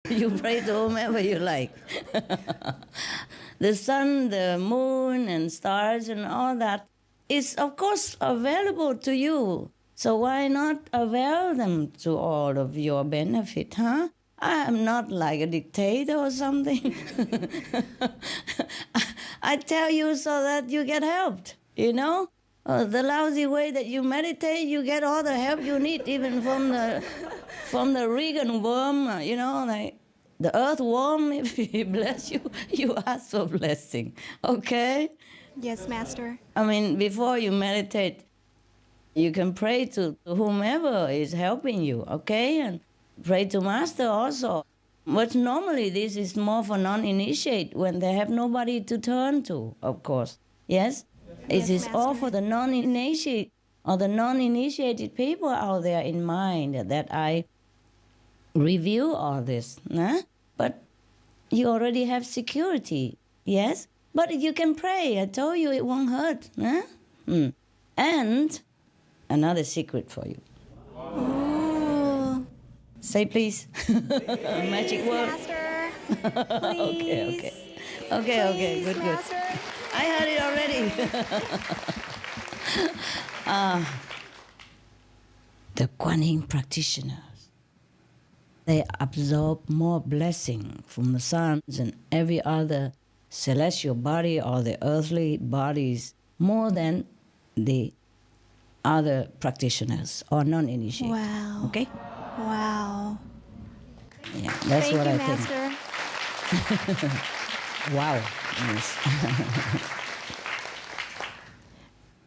You pray to whomever you like. The sun, the moon, and stars, and all that is, of course, available to you. So why not avail them to all of your benefit, huh? I am not like a dictator or something. I tell you so that you get helped, you know? The lousy way that you meditate, you get all the help you need, even from the Regan worm, you know, like the earthworm. If he bless you, you ask for blessing, okay? Yes, Master. I mean, before you meditate, you can pray to whomever is helping you, okay? And pray to Master also. But normally this is more for non-initiate when they have nobody to turn to, of course. Yes? It Yes, is all Master. for the non-initiate or the non-initiated people out there in mind that I review all this. Huh? But you already have security, yes? But you can pray. I told you it won't hurt. Huh? And another secret for you. Ooh. Say please. Magic word. Master. Okay. Please, Good. Master. I heard it already. The Kuan Yin practitioners, they absorb more blessing from the suns and every other celestial body or the earthly bodies more than the other practitioners or non-initiated. Wow. Okay? Wow. Yeah, that's Thank what you, I Master. think. Wow. Yes.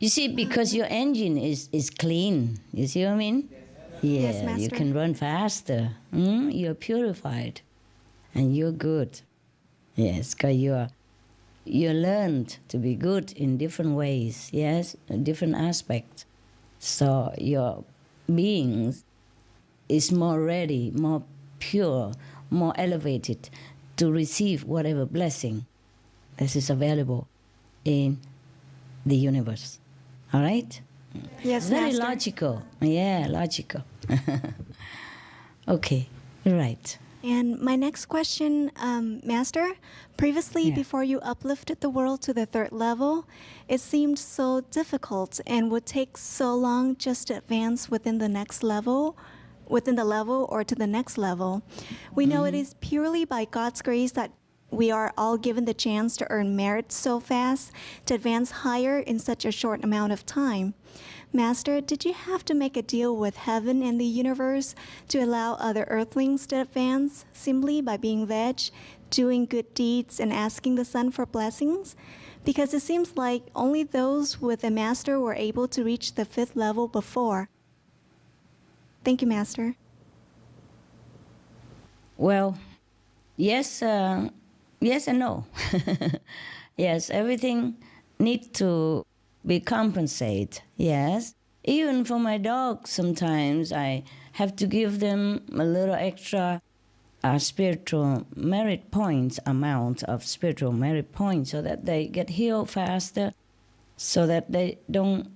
You see, because your engine is clean. You see what I mean? Yeah, Yes, you Master. can run faster. You're purified, and you're good. Yes, because you learned to be good in different ways. Yes, different aspects. So your being is more ready, more pure, more elevated to receive whatever blessing that is available in the universe. All right? Yes, Very Master. logical. Yeah, logical. Okay, right. And my next question, Master, previously Yeah. before you uplifted the world to the third level, it seemed so difficult and would take so long just to advance within the next level, within the level or to the next level. We know it is purely by God's grace that we are all given the chance to earn merit so fast to advance higher in such a short amount of time. Master, did you have to make a deal with heaven and the universe to allow other earthlings to advance simply by being veg, doing good deeds, and asking the sun for blessings? Because it seems like only those with a master were able to reach the fifth level before. Thank you, Master. Well, yes, yes and no. Yes, everything needs to be compensated. Yes, even for my dogs, sometimes I have to give them a little extra spiritual merit points, amount of spiritual merit points, so that they get healed faster, so that they don't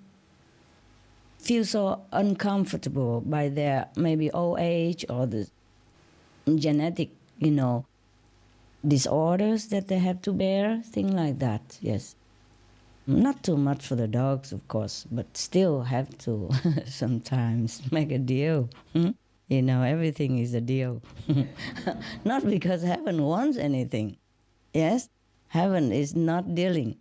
feel so uncomfortable by their maybe old age or the genetic, disorders that they have to bear, things like that, yes. Not too much for the dogs, of course, but still have to sometimes make a deal. Everything is a deal. Not because heaven wants anything. Yes, heaven is not dealing.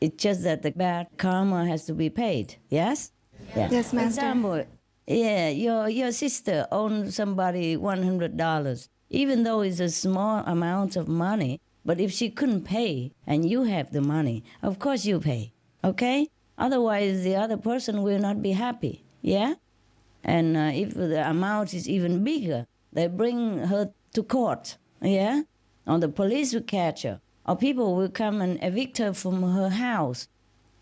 It's just that the bad karma has to be paid. Yes? Yeah. Yes, For Master. example, yeah, your sister owes somebody $100, even though it's a small amount of money. But if she couldn't pay and you have the money, of course you pay, okay? Otherwise, the other person will not be happy, yeah? And if the amount is even bigger, they bring her to court, yeah? Or the police will catch her, or people will come and evict her from her house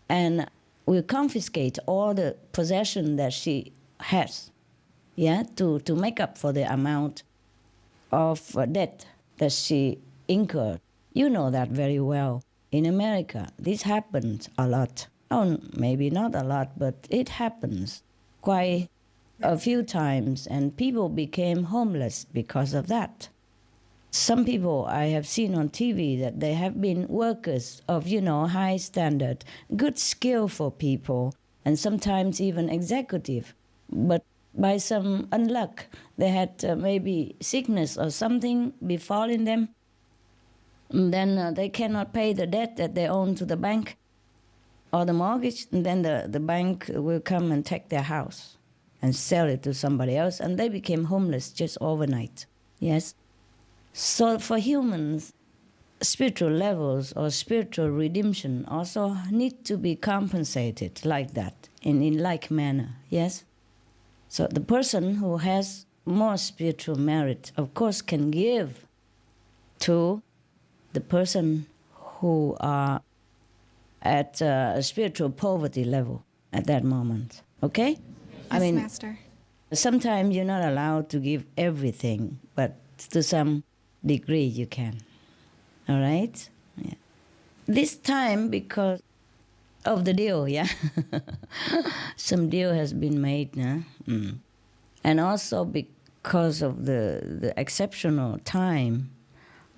and will confiscate all the possession that she has, yeah, to make up for the amount of debt that she incurred. You know that very well. In America, this happens a lot. Oh, maybe not a lot, but it happens quite a few times, and people became homeless because of that. Some people I have seen on TV that they have been workers of, high standard, good skillful people, and sometimes even executive. But by some unluck, they had maybe sickness or something befalling them. And then they cannot pay the debt that they own to the bank or the mortgage. And then the bank will come and take their house and sell it to somebody else. And they became homeless just overnight. Yes. So for humans, spiritual levels or spiritual redemption also need to be compensated like that, in like manner, yes? So the person who has more spiritual merit, of course, can give to the person who are at a spiritual poverty level at that moment, okay? Yes, Master. Sometimes you're not allowed to give everything, but to some degree you can. All right? Yeah. This time, because of the deal, yeah? Some deal has been made, yeah? And also because of the exceptional time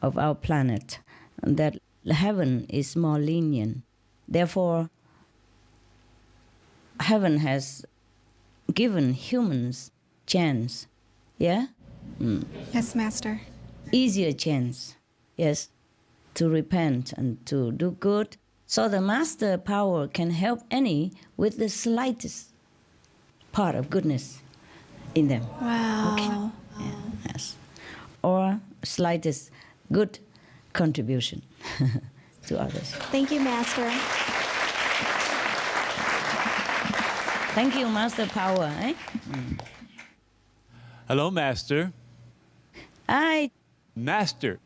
of our planet, that heaven is more lenient. Therefore, heaven has given humans chance, yeah? Yes, Master. Easier chance, yes, to repent and to do good. So the master power can help any with the slightest part of goodness in them. Wow. Okay. Yeah, yes. Or slightest good contribution to others. Thank you, Master. Thank you, Master Power. Hello, Master. Master,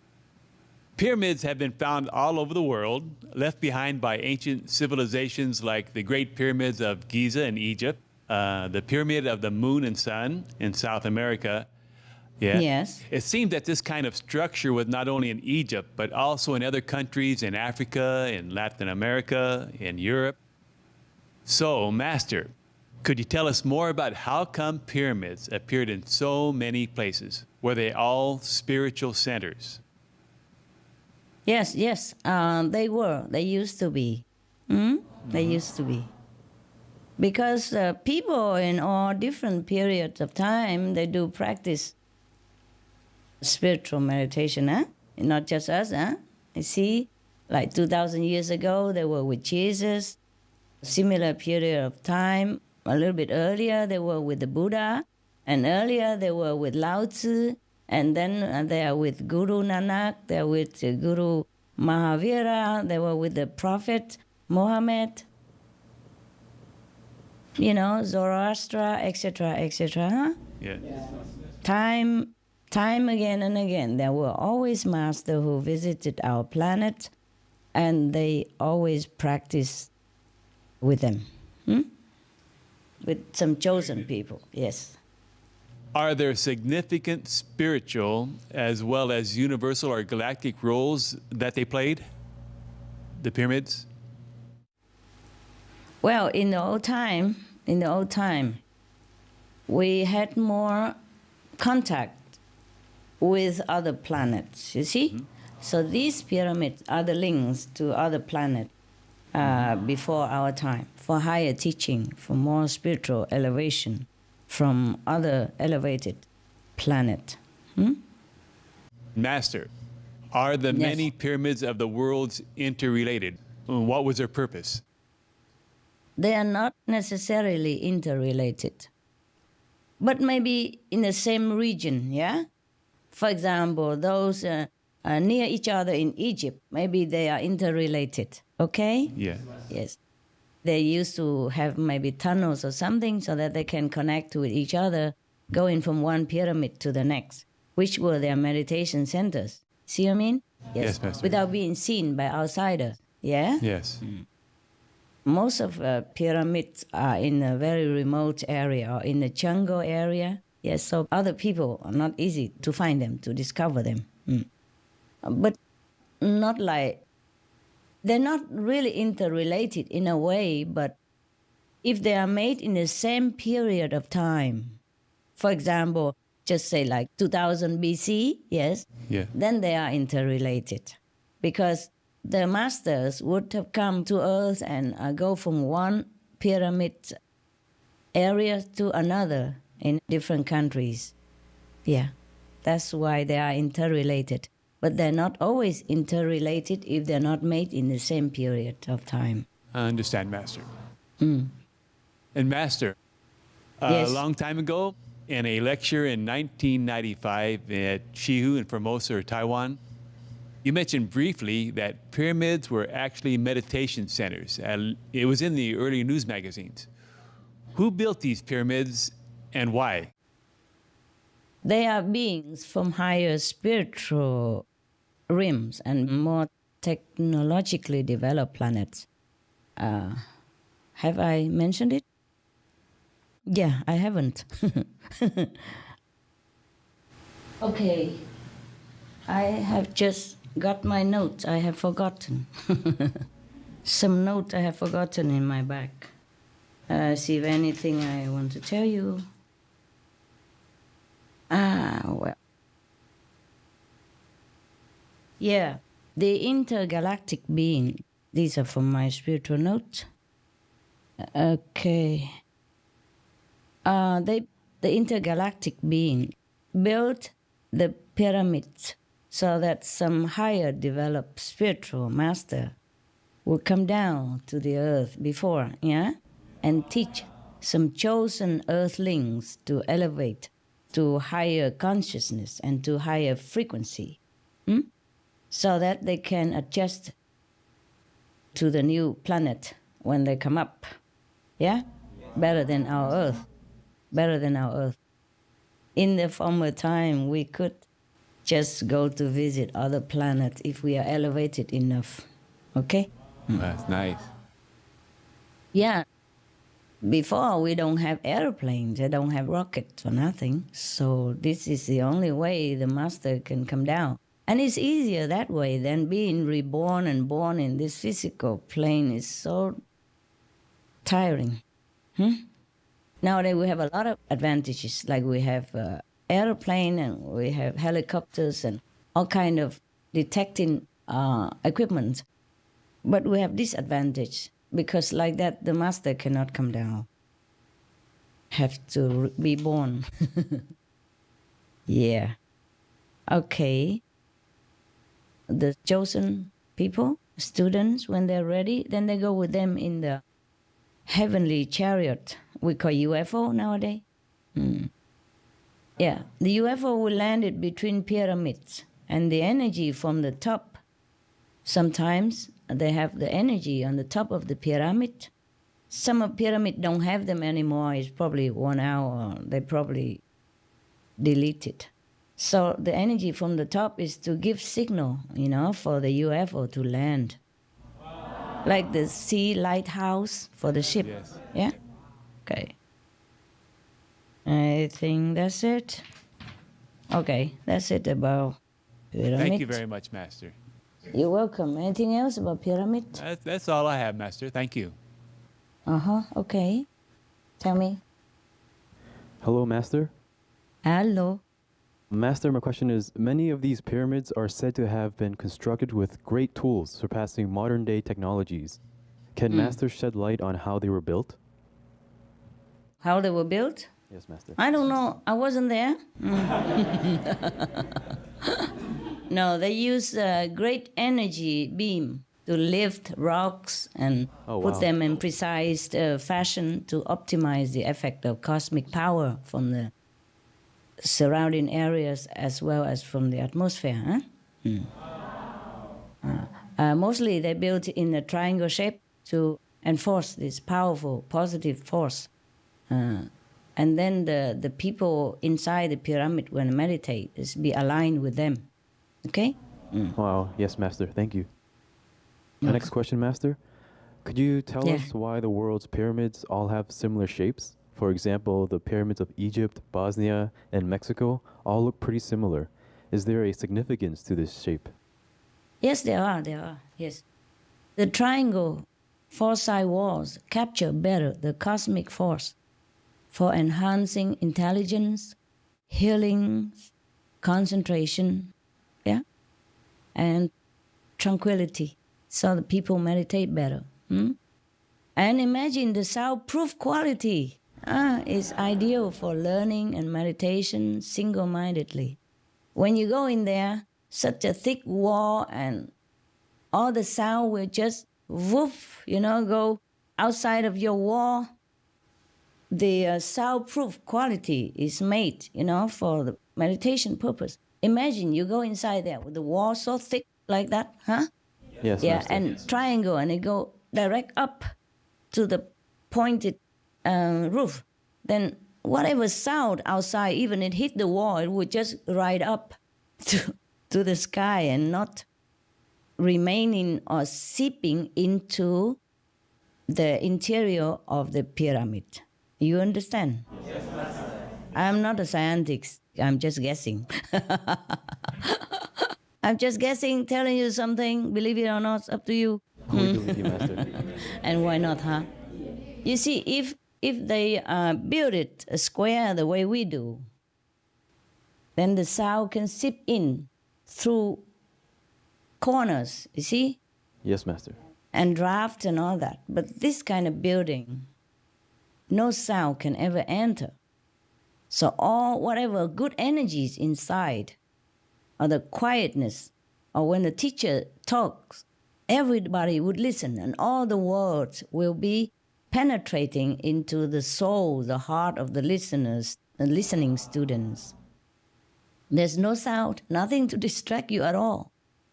pyramids have been found all over the world, left behind by ancient civilizations like the Great Pyramids of Giza in Egypt, the Pyramid of the Moon and Sun in South America. Yeah. Yes. It seemed that this kind of structure was not only in Egypt, but also in other countries in Africa, in Latin America, in Europe. So, Master, could you tell us more about how come pyramids appeared in so many places? Were they all spiritual centers? Yes, they were. They used to be. They used to be. Because people in all different periods of time, they do practice spiritual meditation, not just us. You see, like 2,000 years ago, they were with Jesus. Similar period of time, a little bit earlier, they were with the Buddha. And earlier, they were with Lao Tzu. And then they are with Guru Nanak. They are with Guru Mahavira. They were with the Prophet Muhammad. Zoroaster, etc., etc. Yeah. Time again and again, there were always masters who visited our planet, and they always practiced with them, with some chosen people, yes. Are there significant spiritual as well as universal or galactic roles that they played, the pyramids? Well, in the old time, we had more contact with other planets, you see? Mm-hmm. So these pyramids are the links to other planets before our time, for higher teaching, for more spiritual elevation from other elevated planet. Master, are the many pyramids of the worlds interrelated? What was their purpose? They are not necessarily interrelated, but maybe in the same region, yeah? For example, those near each other in Egypt, maybe they are interrelated, okay? Yeah. Yes. They used to have maybe tunnels or something so that they can connect with each other, going from one pyramid to the next, which were their meditation centers. See what I mean? Yes, Master. Without being seen by outsiders, yeah? Yes. Most of pyramids are in a very remote area or in the jungle area. Yes, so other people are not easy to find them, to discover them. But not like, they're not really interrelated in a way, but if they are made in the same period of time, for example, just say like 2000 BC, yes, Yeah. then they are interrelated. Because the masters would have come to Earth and go from one pyramid area to another in different countries. Yeah, that's why they are interrelated. But they're not always interrelated if they're not made in the same period of time. I understand, Master. And Master, Yes. a long time ago, in a lecture in 1995 at Shihu in Formosa, Taiwan, you mentioned briefly that pyramids were actually meditation centers. It was in the early news magazines. Who built these pyramids and why? They are beings from higher spiritual realms and more technologically developed planets. Have I mentioned it? Yeah, I haven't. Okay. I have just got my notes. I have forgotten. Some note I have forgotten in my bag. See if anything I want to tell you. Well. Yeah, the intergalactic being. These are from my spiritual notes. Okay. The intergalactic being built the pyramids so that some higher developed spiritual master would come down to the earth before, yeah, and teach some chosen earthlings to elevate to higher consciousness and to higher frequency, so that they can adjust to the new planet when they come up, yeah, better than our earth, better than our earth. In the former time, we could just go to visit other planets if we are elevated enough, okay? That's nice. Yeah. Before, we don't have airplanes, they don't have rockets or nothing. So this is the only way the master can come down. And it's easier that way than being reborn and born in this physical plane is so tiring. Nowadays, we have a lot of advantages, like we have airplane and we have helicopters and all kind of detecting equipment. But we have disadvantage because like that, the master cannot come down. Have to be born. Yeah. Okay. The chosen people, students, when they're ready, then they go with them in the heavenly chariot. We call UFO nowadays. Yeah, the UFO will land it between pyramids and the energy from the top. Sometimes they have the energy on the top of the pyramid. Some of pyramid don't have them anymore. It's probably 1 hour. They probably delete it. So the energy from the top is to give signal, for the UFO to land. Like the sea lighthouse for the ship. Yes. Yeah? Okay. I think that's it. Okay, that's it about pyramid. Thank you very much, Master. You're welcome. Anything else about pyramid? That's all I have, Master. Thank you. Okay. Tell me. Hello, Master. Hello. Master, my question is, many of these pyramids are said to have been constructed with great tools surpassing modern-day technologies. Can Master shed light on how they were built? How they were built? Yes, Master. I don't know. I wasn't there. No, they use a great energy beam to lift rocks and put them in precise fashion to optimize the effect of cosmic power from the surrounding areas as well as from the atmosphere. Mostly they built in a triangle shape to enforce this powerful positive force. And then the people inside the pyramid, when they meditate, is be aligned with them. Okay? Wow. Yes, Master. Thank you. My next question, Master. Could you tell us why the world's pyramids all have similar shapes? For example, the pyramids of Egypt, Bosnia, and Mexico all look pretty similar. Is there a significance to this shape? Yes, there are. Yes. The triangle four-side walls capture better the cosmic force for enhancing intelligence, healing, concentration, yeah, and tranquility, so the people meditate better. And imagine the soundproof quality is ideal for learning and meditation single-mindedly. When you go in there, such a thick wall and all the sound will just woof, go outside of your wall. The soundproof quality is made, for the meditation purpose. Imagine you go inside there with the wall so thick like that, huh? Yes, Yeah, Master. and triangle, and it go direct up to the pointed roof. Then whatever sound outside, even it hit the wall, it would just ride up to the sky and not remaining or seeping into the interior of the pyramid. You understand? Yes, I'm not a scientist. I'm just guessing. I'm just guessing, telling you something. Believe it or not, it's up to you. We believe you, Master. And why not, huh? You see, if they build it a square the way we do, then the sound can seep in through corners, you see? Yes, Master. And draft and all that. But this kind of building, no sound can ever enter. So all whatever good energies inside, or the quietness, or when the teacher talks, everybody would listen, and all the words will be penetrating into the soul, the heart of the listeners, the listening students. There's no sound, nothing to distract you at all.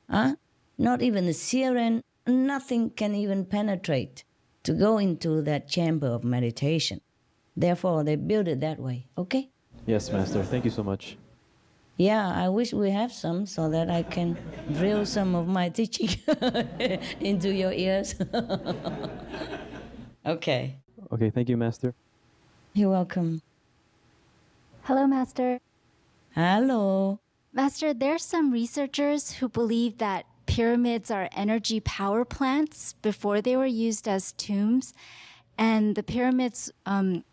Huh? Not even the siren, nothing can even penetrate to go into that chamber of meditation. Therefore, they build it that way, okay? Yes, Master. Thank you so much. Yeah, I wish we have some so that I can drill some of my teaching into your ears. Okay. Okay, thank you, Master. You're welcome. Hello, Master. Hello. Master, there's some researchers who believe that pyramids are energy power plants before they were used as tombs. And the pyramids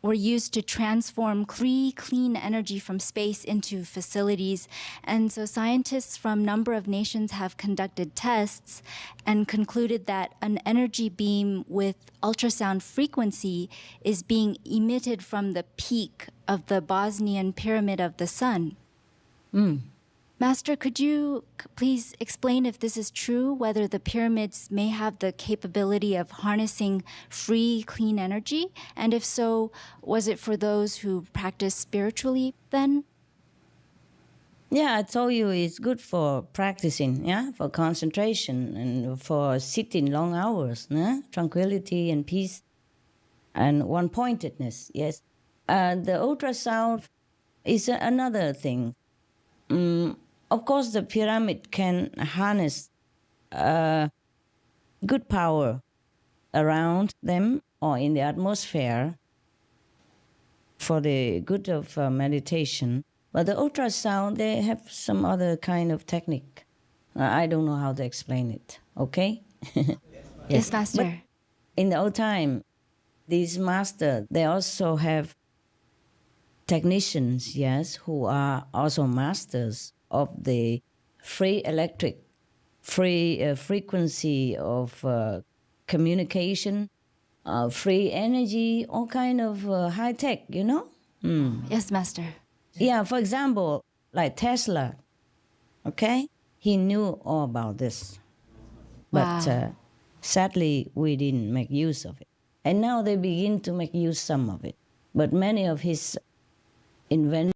were used to transform clean energy from space into facilities. And so scientists from a number of nations have conducted tests and concluded that an energy beam with ultrasound frequency is being emitted from the peak of the Bosnian Pyramid of the Sun. Master, could you please explain if this is true, whether the pyramids may have the capability of harnessing free, clean energy? And if so, was it for those who practice spiritually then? Yeah, I told you it's good for practicing, yeah, for concentration and for sitting long hours, yeah? Tranquility and peace and one-pointedness, yes. The ultrasound is another thing. Of course, the pyramid can harness good power around them or in the atmosphere for the good of meditation. But the ultrasound, they have some other kind of technique. I don't know how to explain it, okay? Yes, Master. But in the old time, these masters, they also have technicians, yes, who are also masters of the free frequency of communication, free energy, all kind of high tech, you know? Yes, Master. Yeah, for example, like Tesla, okay? He knew all about this. But Wow. sadly, we didn't make use of it. And now they begin to make use some of it. But many of his inventions